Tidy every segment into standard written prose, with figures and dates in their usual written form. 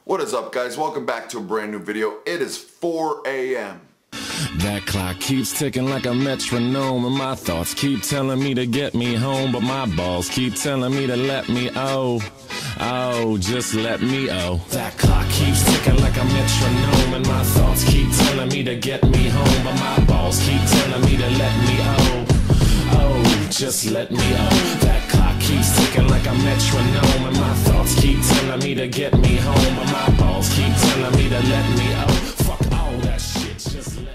What is up, guys? Welcome back to a brand new video. It is 4 a.m. That clock keeps ticking like a metronome, and my thoughts keep telling me to get me home, but my balls keep telling me to let me just let me That clock keeps ticking like a metronome, and my thoughts keep telling me to get me home, but my balls keep telling me to let me just let me That clock keeps ticking like a metronome, and my thoughts keep telling me to get me home, but my balls keep telling me to let me fuck all that shit, just let me.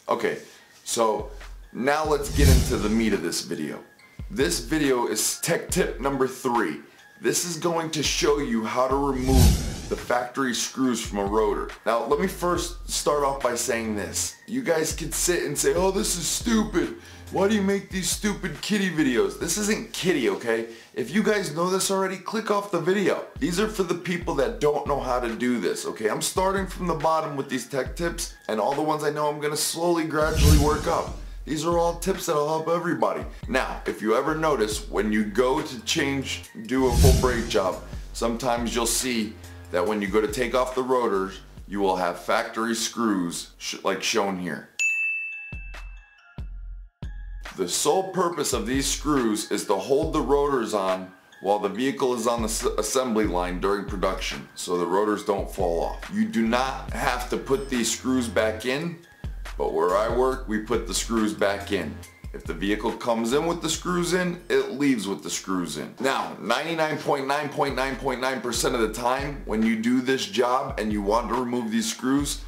Okay, so now let's get into the meat of this video. This video is tech tip number 3. This is going to show you how to remove the factory screws from a rotor. Now let me first start off by saying this. You guys could sit and say, oh, this is stupid. Why do you make these stupid kitty videos? This isn't kitty, okay? If you guys know this already, click off the video. These are for the people that don't know how to do this, okay? I'm starting from the bottom with these tech tips, and all the ones I know I'm gonna slowly, gradually work up. These are all tips that'll help everybody. Now, if you ever notice, when you go to do a full brake job, sometimes you'll see that when you go to take off the rotors, you will have factory screws like shown here. The sole purpose of these screws is to hold the rotors on while the vehicle is on the assembly line during production, so the rotors don't fall off. You do not have to put these screws back in, but where I work, we put the screws back in. If the vehicle comes in with the screws in, it leaves with the screws in. Now, 99.9.9.9% of the time, when you do this job and you want to remove these screws,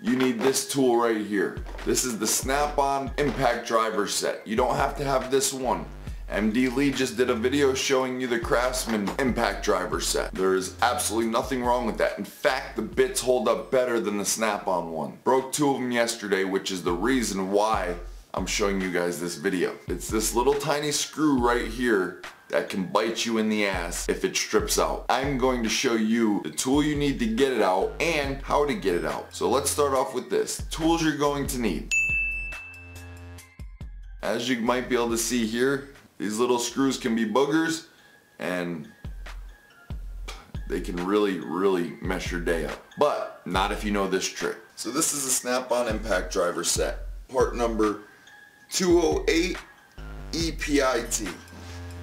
you need this tool right here. This is the snap-on impact driver set. You don't have to have this one. MD Lee just did a video showing you the Craftsman impact driver set. There is absolutely nothing wrong with that. In fact, the bits hold up better than the snap-on one. Broke 2 of them yesterday, which is the reason why I'm showing you guys this video. It's this little tiny screw right here that can bite you in the ass if it strips out. I'm going to show you the tool you need to get it out and how to get it out. So let's start off with this. Tools you're going to need. As you might be able to see here, these little screws can be boogers and they can really mess your day up. But not if you know this trick. So this is a snap-on impact driver set. Part number 208 EPIT.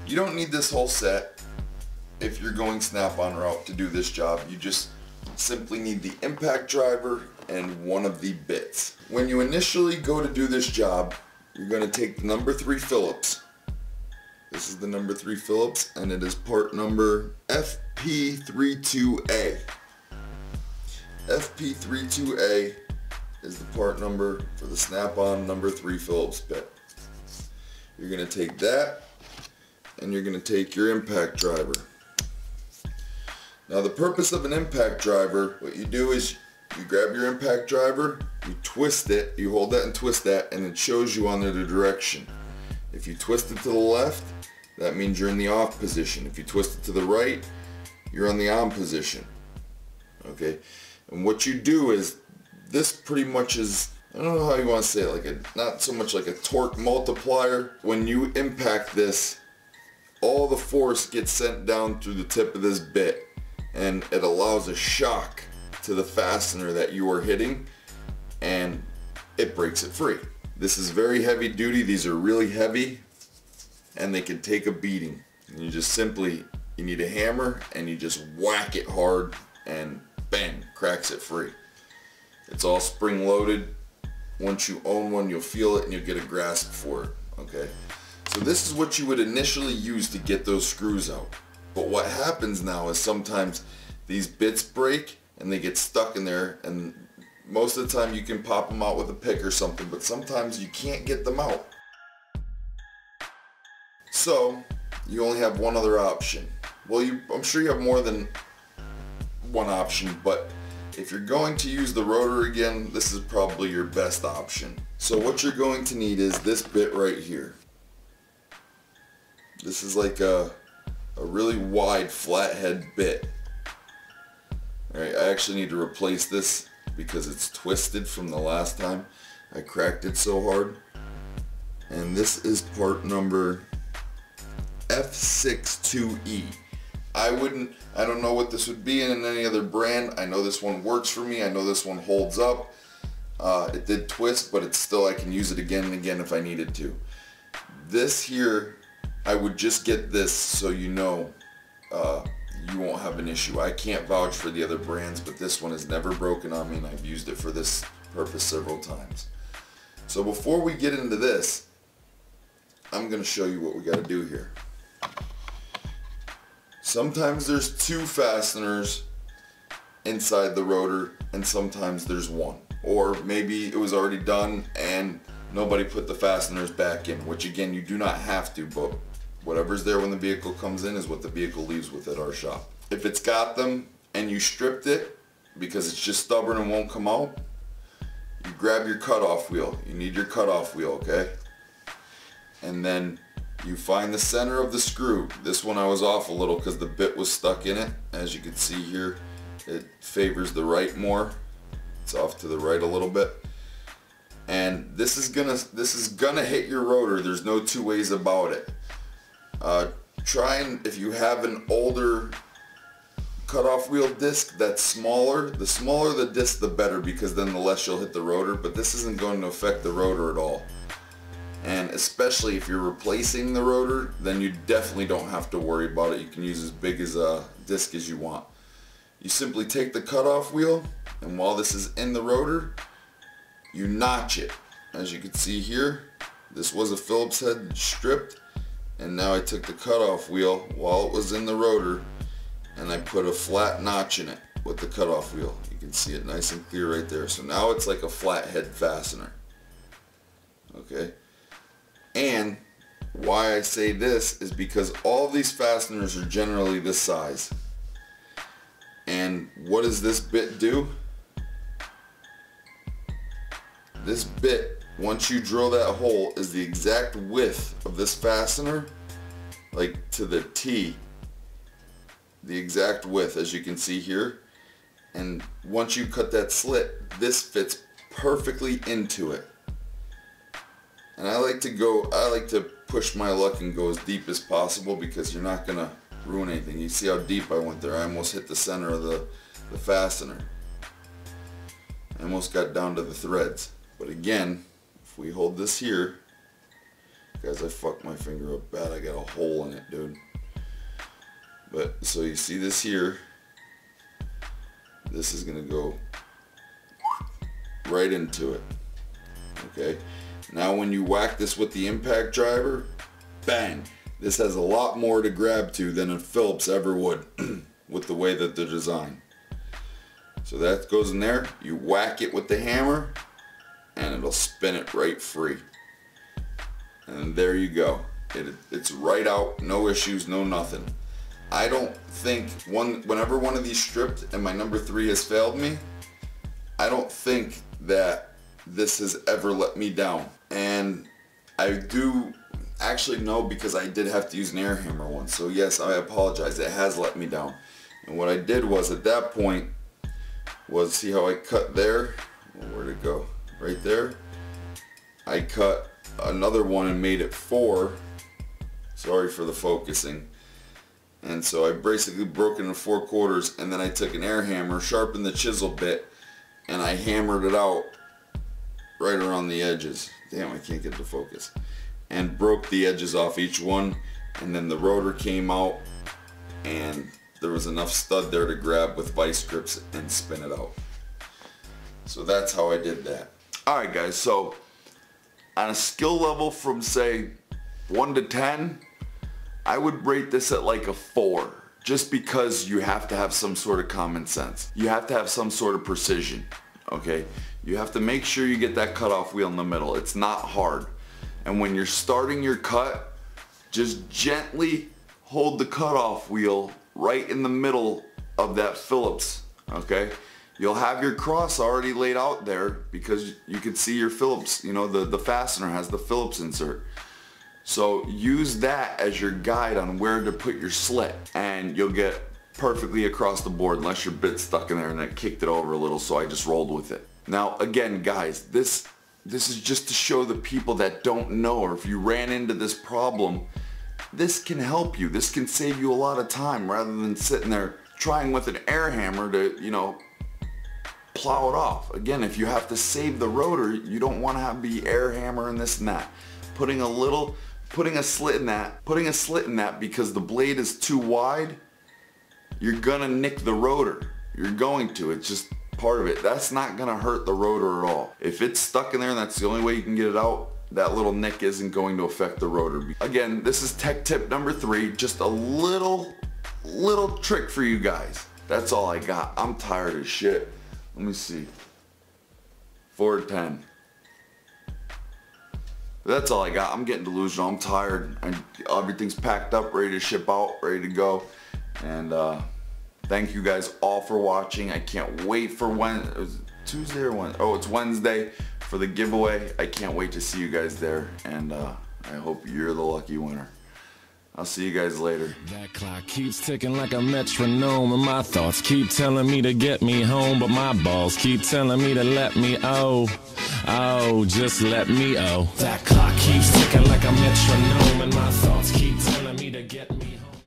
You don't need this whole set if you're going snap-on route to do this job. You just simply need the impact driver and one of the bits. When you initially go to do this job, you're going to take the number 3 Phillips. This is the number 3 Phillips, and it is part number FP32A. FP32A is the part number for the snap-on number 3 Phillips bit. You're going to take that, and you're going to take your impact driver. Now the purpose of an impact driver, what you do is you grab your impact driver, you twist it, you hold that and twist that, and it shows you on there the direction. If you twist it to the left, that means you're in the off position. If you twist it to the right, you're on the on position. Okay? And what you do is, this pretty much is, I don't know how you want to say it, like not so much like a torque multiplier. When you impact this, all the force gets sent down through the tip of this bit, and it allows a shock to the fastener that you are hitting, and it breaks it free. This is very heavy duty. These are really heavy, and they can take a beating. And you just simply, you need a hammer, and you just whack it hard, and bang, cracks it free. It's all spring loaded. Once you own one, you'll feel it and you'll get a grasp for it. Okay? So this is what you would initially use to get those screws out. But what happens now is sometimes these bits break and they get stuck in there, and most of the time you can pop them out with a pick or something, but sometimes you can't get them out. So you only have one other option. Well, I'm sure you have more than one option, but if you're going to use the rotor again, this is probably your best option. So what you're going to need is this bit right here. This is like a really wide flathead bit. Alright, I actually need to replace this because it's twisted from the last time I cracked it so hard. And this is part number F62E. I don't know what this would be in any other brand. I know this one works for me. I know this one holds up. It did twist, but it's still, I can use it again and again if I needed to. This here, I would just get this so you know you won't have an issue. I can't vouch for the other brands, but this one has never broken on me and I've used it for this purpose several times. So before we get into this, I'm going to show you what we got to do here. Sometimes there's two fasteners inside the rotor and sometimes there's one. Or maybe it was already done and nobody put the fasteners back in, which again, you do not have to, but whatever's there when the vehicle comes in is what the vehicle leaves with at our shop. If it's got them and you stripped it because it's just stubborn and won't come out, you grab your cutoff wheel. You need your cutoff wheel, okay? And then you find the center of the screw. This one I was off a little because the bit was stuck in it. As you can see here, it favors the right more. It's off to the right a little bit. And this is gonna hit your rotor. There's no two ways about it. Try and, if you have an older cutoff wheel disc that's smaller, the smaller the disc the better, because then the less you'll hit the rotor, but this isn't going to affect the rotor at all. And especially if you're replacing the rotor, then you definitely don't have to worry about it. You can use as big as a disc as you want. You simply take the cutoff wheel, and while this is in the rotor, you notch it. As you can see here, this was a Phillips head stripped, and now I took the cutoff wheel while it was in the rotor and I put a flat notch in it with the cutoff wheel. You can see it nice and clear right there. So now it's like a flat head fastener. Okay. And why I say this is because all these fasteners are generally this size. And what does this bit do? This bit, once you drill that hole, is the exact width of this fastener, like to the T. The exact width, as you can see here. And once you cut that slit, this fits perfectly into it. And I like to push my luck and go as deep as possible because you're not gonna ruin anything. You see how deep I went there? I almost hit the center of the fastener. I almost got down to the threads. But again, if we hold this here, guys, I fucked my finger up bad. I got a hole in it, dude. But so you see this here, this is gonna go right into it. Okay. Now when you whack this with the impact driver, bang, this has a lot more to grab to than a Phillips ever would with the way that they're designed. So that goes in there, you whack it with the hammer and it'll spin it right free. And there you go. It's right out, no issues, no nothing. I don't think, whenever one of these stripped and my number 3 has failed me, I don't think that this has ever let me down. And I do actually know, because I did have to use an air hammer once. So yes, I apologize, it has let me down. And what I did was, at that point, was, see how I cut there? Where'd it go? Right there. I cut another one and made it 4. Sorry for the focusing. And so I basically broke it into 4 quarters, and then I took an air hammer, sharpened the chisel bit, and I hammered it out right around the edges. Damn, I can't get the focus. And broke the edges off each one, and then the rotor came out, and there was enough stud there to grab with vice grips and spin it out. So that's how I did that. Alright guys, so on a skill level from say 1 to 10, I would rate this at like a 4, just because you have to have some sort of common sense. You have to have some sort of precision, okay? You have to make sure you get that cutoff wheel in the middle. It's not hard. And when you're starting your cut, just gently hold the cutoff wheel right in the middle of that Phillips, okay? You'll have your cross already laid out there because you can see your Phillips, you know, the fastener has the Phillips insert. So use that as your guide on where to put your slit, and you'll get perfectly across the board, unless your bit's stuck in there and I kicked it over a little, so I just rolled with it. Now again guys, this is just to show the people that don't know, or if you ran into this problem, this can help you. This can save you a lot of time rather than sitting there trying with an air hammer to, you know, plow it off. Again, if you have to save the rotor, you don't want to be air hammering this and that. Putting a slit in that because the blade is too wide, you're gonna nick the rotor. You're going to. It's just part of it. That's not gonna hurt the rotor at all. If it's stuck in there and that's the only way you can get it out, that little nick isn't going to affect the rotor. Again, this is tech tip number 3. Just a little trick for you guys. That's all I got. I'm tired as shit. Let me see. 4:10. That's all I got. I'm getting delusional. I'm tired. Everything's packed up, ready to ship out, ready to go. And thank you guys all for watching. I can't wait for Tuesday or Wednesday. Oh, it's Wednesday for the giveaway. I can't wait to see you guys there. And I hope you're the lucky winner. I'll see you guys later. That clock keeps ticking like a metronome, and my thoughts keep telling me to get me home, but my balls keep telling me to let me just let me That clock keeps ticking like a metronome, and my thoughts keep telling me to get me